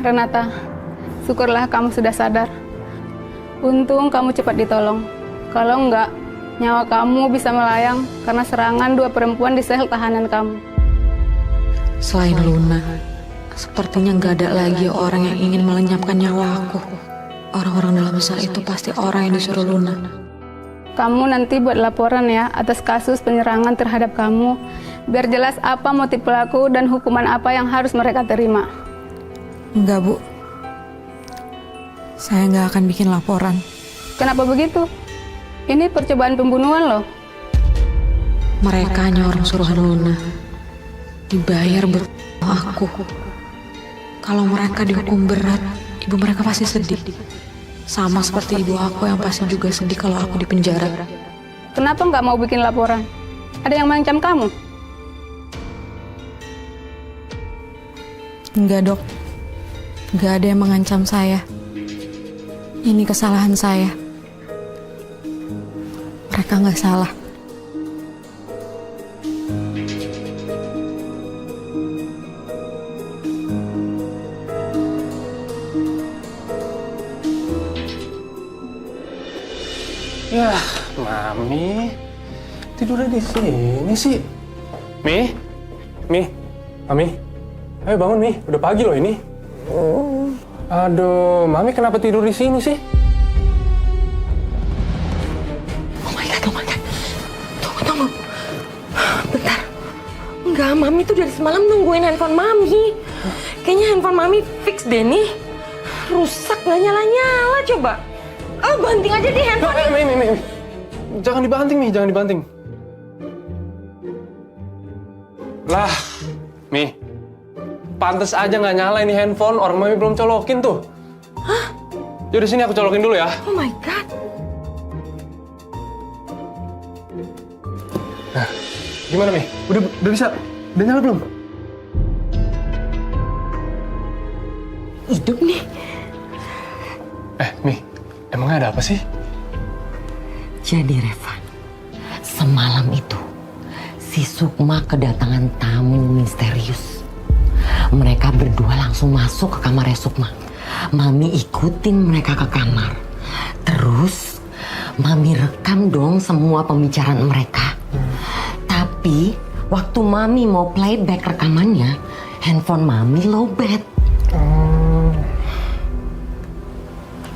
Renata, syukurlah kamu sudah sadar. Untung kamu cepat ditolong. Kalau enggak, nyawa kamu bisa melayang karena serangan dua perempuan di sel tahanan kamu. Selain Luna, sepertinya nggak ada lagi orang yang ingin melenyapkan nyawa aku. Orang-orang dalam sel itu pasti orang yang disuruh Luna. Kamu nanti buat laporan ya atas kasus penyerangan terhadap kamu, biar jelas apa motif pelaku dan hukuman apa yang harus mereka terima. Enggak, Bu. Saya nggak akan bikin laporan. Kenapa begitu? Ini percobaan pembunuhan loh. Mereka hanya orang suruhan Luna. Dibayar buat aku. Kalau mereka dihukum berat, ibu mereka pasti sedih. Sama seperti ibu aku yang pasti juga sedih kalau aku di penjara. Kenapa nggak mau bikin laporan? Ada yang mengancam kamu? Enggak, Dok. Enggak ada yang mengancam saya. Ini kesalahan saya. Mereka nggak salah. Yah, Mami tidurnya di sini sih. Mi, Mami, ayo bangun Mi, udah pagi loh ini. Aduh, Mami kenapa tidur di sini sih? Oh my God. Tunggu. Bentar. Enggak, Mami tuh dari semalam nungguin handphone Mami. Kayaknya handphone Mami fix deh nih. Rusak, nggak nyala-nyala coba. Oh, banting aja di handphone. Mi. Jangan dibanting, Mi, jangan dibanting. Lah, Mi. Pantes aja nggak nyala ini handphone, orang Mami belum colokin tuh. Hah? Yaudah sini aku colokin dulu ya. Oh my God. Nah, gimana Mi? Udah bisa? Udah nyala belum? Hidup nih. Mi, emangnya ada apa sih? Jadi Revan, semalam itu si Sukma kedatangan tamu misterius. Mereka berdua langsung masuk ke kamarnya Sukma. Mami ikutin mereka ke kamar. Terus Mami rekam dong semua pembicaraan mereka. Tapi waktu Mami mau playback rekamannya, handphone Mami lowbat.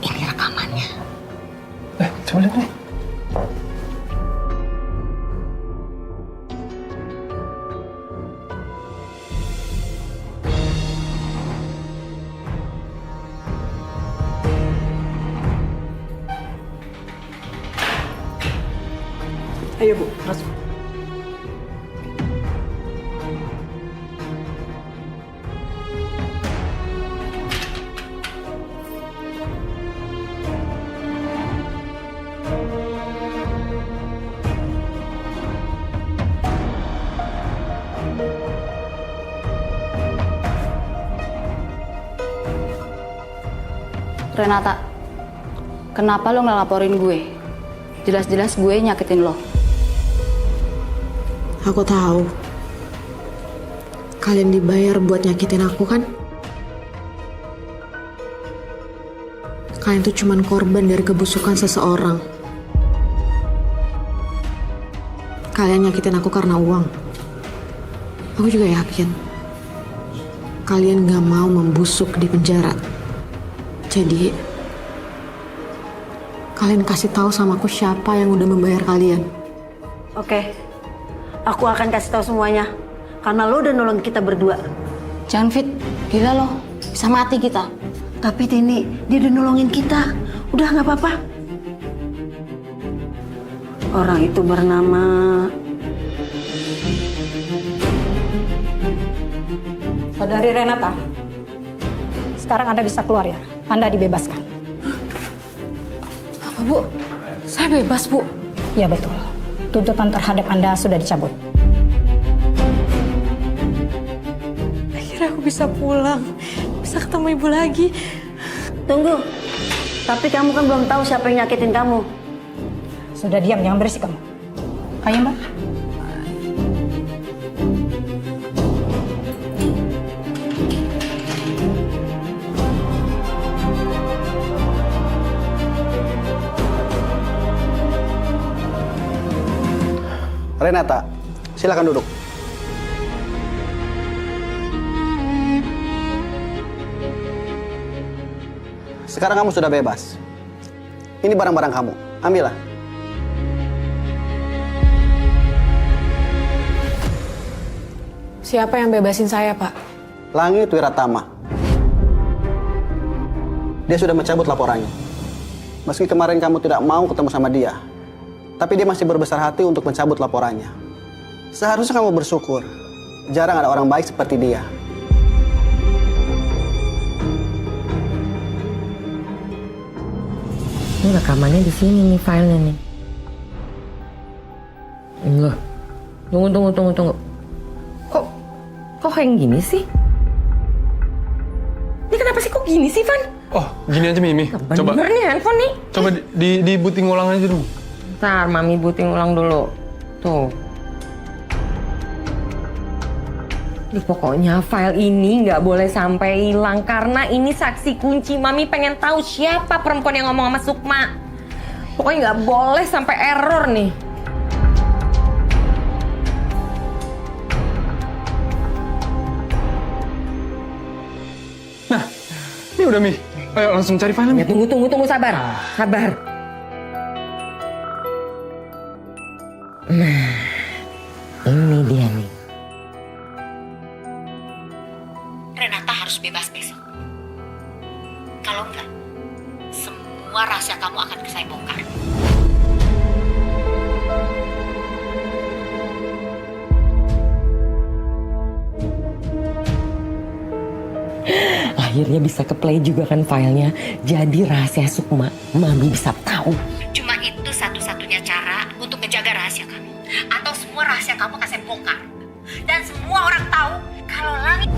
Ini rekamannya. Coba lihat nih. Ayo Bu, masuk. Renata, kenapa lo ngelaporin gue? Jelas-jelas gue nyakitin lo. Aku tahu. Kalian dibayar buat nyakitin aku kan? Kalian tuh cuman korban dari kebusukan seseorang. Kalian nyakitin aku karena uang. Aku juga yakin kalian gak mau membusuk di penjara. Jadi kalian kasih tahu sama aku siapa yang udah membayar kalian. Oke, aku akan kasih tahu semuanya. Karena lo udah nolong kita berdua. Jangan Fit, gila lo, bisa mati kita. Tapi Tini, dia udah nolongin kita. Udah nggak apa-apa. Orang itu bernama... Saudari Renata, sekarang Anda bisa keluar ya. Anda dibebaskan. Apa, Bu? Saya bebas, Bu. Ya betul. Tuntutan terhadap Anda sudah dicabut. Akhirnya aku bisa pulang. Bisa ketemu Ibu lagi. Tunggu. Tapi kamu kan belum tahu siapa yang nyakitin kamu. Sudah diam, jangan berisik kamu. Ayo Mbak. Renata, silakan duduk. Sekarang kamu sudah bebas. Ini barang-barang kamu, ambillah. Siapa yang bebasin saya, Pak? Langit Wiratama. Dia sudah mencabut laporannya. Meski kemarin kamu tidak mau ketemu sama dia, tapi dia masih berbesar hati untuk mencabut laporannya. Seharusnya kamu bersyukur. Jarang ada orang baik seperti dia. Ini rekamannya di sini nih, filenya nih. Loh, tunggu. Kok kayak gini sih? Ini kenapa sih kok gini sih, Van? Oh, gini aja Mimi. Coba. Bener nih handphone nih. Coba di booting ulang aja dulu. Ntar, Mami booting ulang dulu. Tuh. Pokoknya file ini nggak boleh sampai hilang karena ini saksi kunci. Mami pengen tahu siapa perempuan yang ngomong sama Sukma. Pokoknya nggak boleh sampai error nih. Nah, ini udah Mi. Ayo langsung cari filenya. Ya, tunggu, sabar. Nah, ini dia nih. Renata harus bebas besok. Kalau enggak, semua rahasia kamu akan saya bongkar. Akhirnya bisa ke-play juga kan filenya. Jadi rahasia Sukma, Mami bisa tahu. Cuma itu satu-satunya cara untuk menjaga rahasia kamu. Atau semua rahasia kamu akan saya bongkar. Dan semua orang tahu kalau Langit...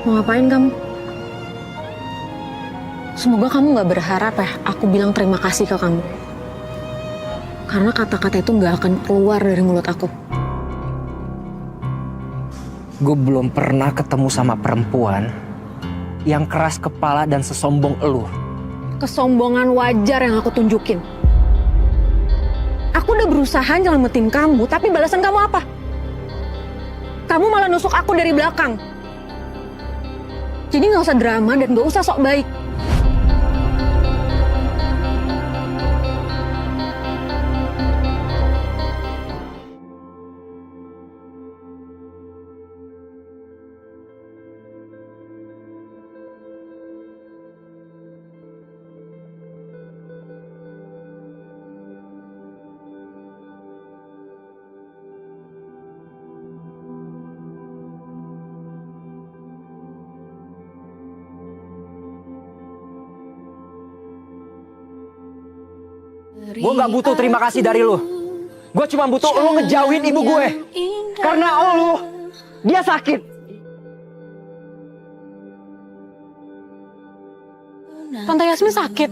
Mau ngapain kamu? Semoga kamu gak berharap ya aku bilang terima kasih ke kamu. Karena kata-kata itu gak akan keluar dari mulut aku. Gue belum pernah ketemu sama perempuan yang keras kepala dan sesombong elu. Kesombongan wajar yang aku tunjukin. Aku udah berusaha nyelamatin kamu, tapi balasan kamu apa? Kamu malah nusuk aku dari belakang. Jadi gak usah drama dan gak usah sok baik. Gue gak butuh terima kasih dari lu. Gue cuma butuh lu ngejauhin ibu gue. Karena lu, dia sakit. Tante Yasmin sakit.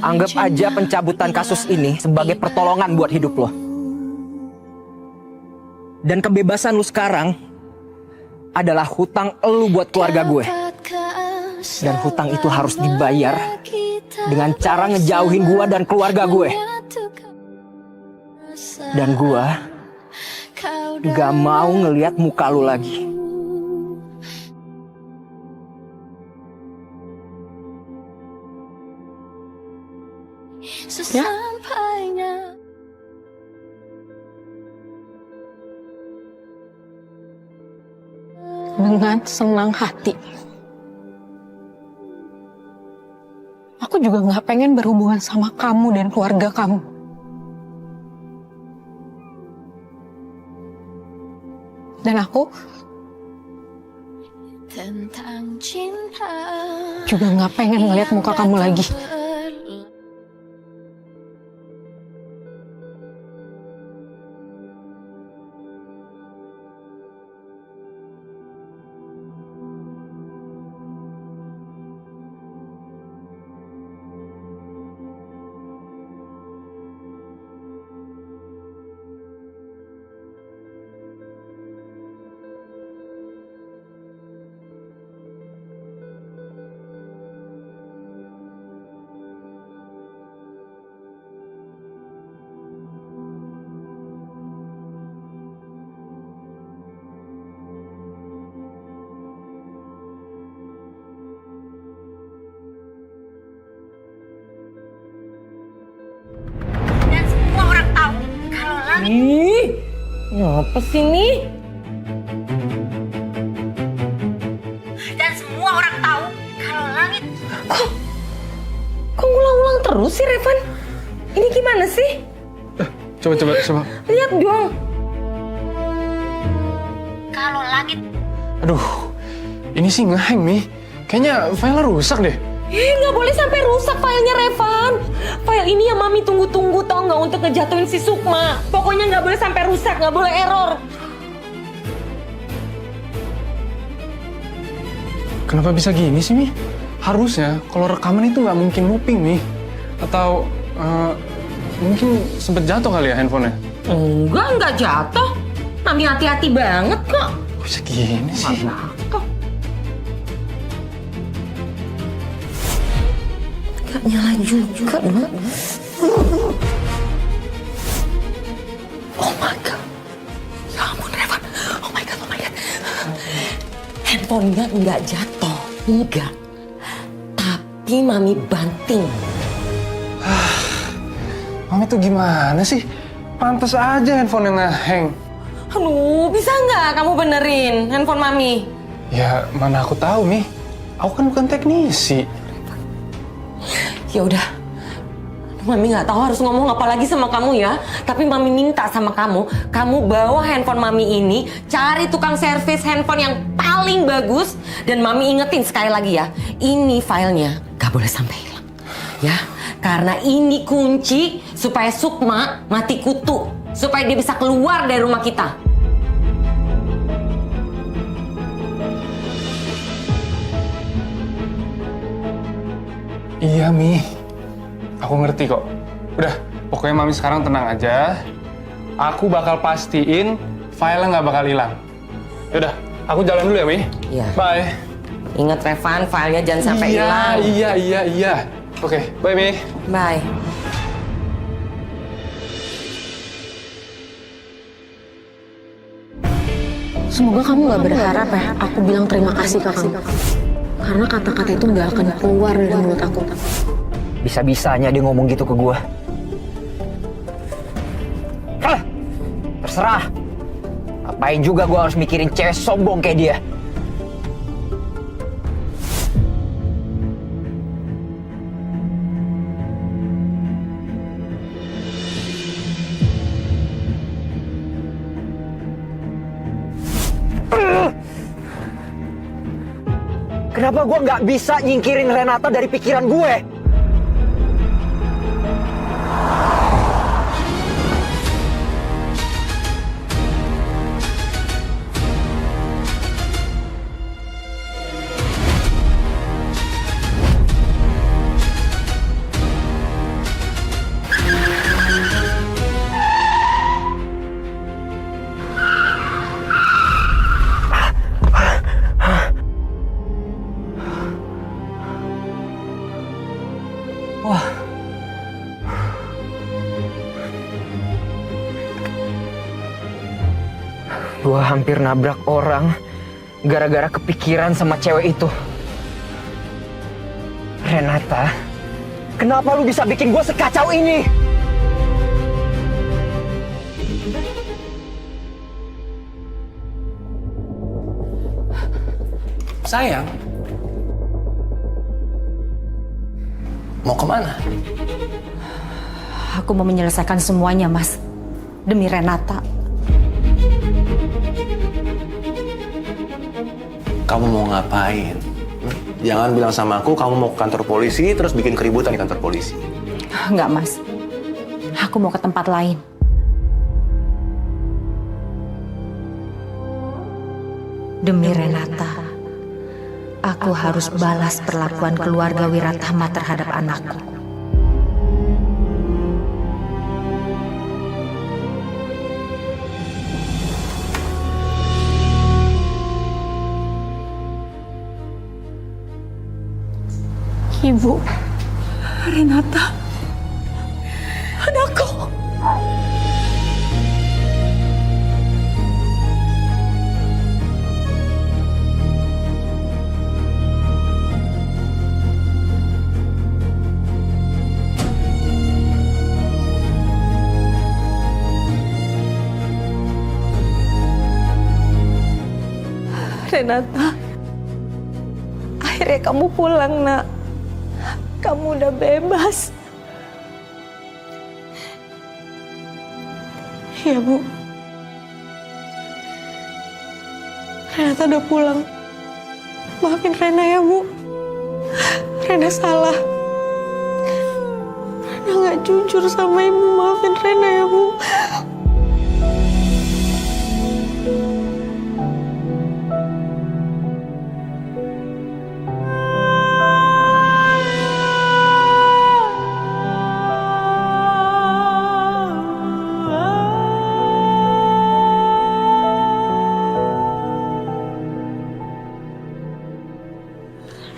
Anggap aja pencabutan kasus ini sebagai pertolongan buat hidup lo. Dan kebebasan lu sekarang adalah hutang lu buat keluarga gue. Dan hutang itu harus dibayar dengan cara ngejauhin gue dan keluarga gue. Dan gua gak mau ngelihat muka lu lagi. Ya? Dengan senang hati. Aku juga gak pengen berhubungan sama kamu dan keluarga kamu. Dan aku juga gak pengen ngeliat muka kamu lagi. Dan semua orang tahu kalau langit Ih, apa sih nih? dan semua orang tahu kalau langit Kok ngulang-ulang terus sih, Revan? Ini gimana sih? Coba. Lihat dong. kalau langit Aduh, ini sih ngehang, Mi. Kayaknya filenya rusak deh. Nggak boleh sampai rusak filenya, Revan. File ini yang Mami tunggu-tunggu, tau nggak, untuk ngejatuhin si Sukma. Pokoknya nggak boleh sampai rusak, nggak boleh error. Kenapa bisa gini sih, Mi? Harusnya kalau rekaman itu nggak mungkin looping, Mi. Atau mungkin sempet jatuh kali ya handphonenya? Nggak jatuh. Mami hati-hati banget kok. Kok bisa gini sih? Nggak nyala juga, Mak. Oh my God. Ya ampun, Revan. Oh my God. Handphonenya nggak jatuh. Enggak. Tapi Mami banting. Mami tuh gimana sih? Pantes aja handphone yang ngehang. Aduh, bisa nggak kamu benerin handphone Mami? Ya, mana aku tahu, Mi. Aku kan bukan teknisi. Ya udah. Mami nggak tahu harus ngomong apa lagi sama kamu ya. Tapi Mami minta sama kamu bawa handphone Mami ini, cari tukang servis handphone yang paling bagus. Dan Mami ingetin sekali lagi ya, ini filenya nggak boleh sampai hilang. Ya, karena ini kunci supaya Sukma mati kutu. Supaya dia bisa keluar dari rumah kita. Iya, Mi. Aku ngerti kok. Udah, pokoknya Mami sekarang tenang aja. Aku bakal pastiin filenya nggak bakal hilang. Yaudah, aku jalan dulu ya, Mi. Iya. Bye. Ingat Revan, filenya jangan sampai hilang. Iya. Oke, bye, Mi. Bye. Semoga kamu gak berharap ya aku bilang terima kasih ke kamu. Karena kata-kata itu gak akan keluar dari mulut aku. Bisa-bisanya dia ngomong gitu ke gua. Terserah. Ngapain juga gua harus mikirin cewek sombong kayak dia. Kenapa gue nggak bisa nyingkirin Renata dari pikiran gue? Gua hampir nabrak orang gara-gara kepikiran sama cewek itu. Renata, kenapa lu bisa bikin gua sekacau ini? Sayang, mau kemana? Aku mau menyelesaikan semuanya, Mas. Demi Renata. Kamu mau ngapain? Jangan bilang sama aku kamu mau ke kantor polisi terus bikin keributan di kantor polisi. Enggak, Mas. Aku mau ke tempat lain. Demi Renata, aku harus balas perlakuan keluarga Wiratama terhadap anakku. Ibu, Renata, anakku. Renata, akhirnya kamu pulang, Nak. Kamu udah bebas. Iya, Bu. Renata udah pulang. Maafin Rena ya, Bu. Rena salah. Rena gak jujur sama Ibu. Maafin Rena ya, Bu.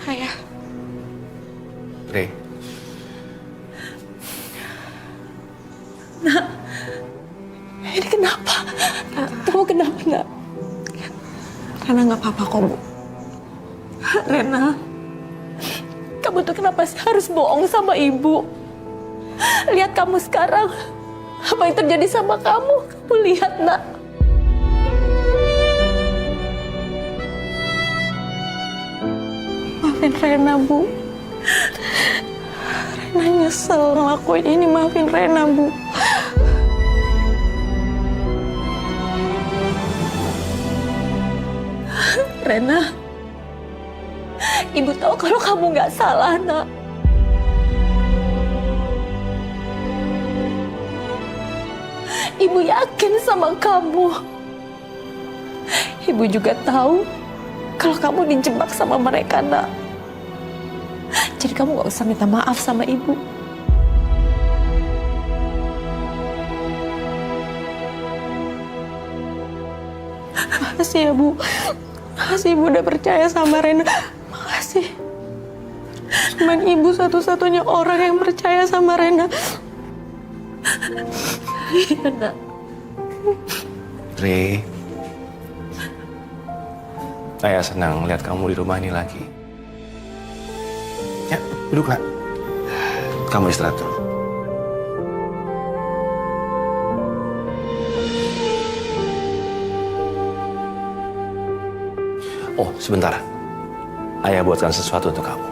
Ayah. Rey, Nak, ini kenapa? Nak, kamu kenapa, Nak? Rena nggak apa-apa kok, Bu. Rena, kamu tuh kenapa sih harus bohong sama Ibu? Lihat kamu sekarang, apa yang terjadi sama kamu? Kamu lihat, Nak. Maafin Rena, Bu. Rena nyesel ngelakuin ini. Maafin Rena, Bu. Rena, Ibu tahu kalau kamu nggak salah, Nak. Ibu yakin sama kamu. Ibu juga tahu kalau kamu dijebak sama mereka, Nak. Jadi kamu nggak usah minta maaf sama Ibu. Makasih ya, Bu. Makasih Ibu udah percaya sama Rena. Makasih. Cuman Ibu satu-satunya orang yang percaya sama Rena. Iya, Nak. Rey, saya senang lihat kamu di rumah ini lagi. Ya, duduk, Nak. Kamu istirahat dulu. Oh, sebentar. Ayah buatkan sesuatu untuk kamu.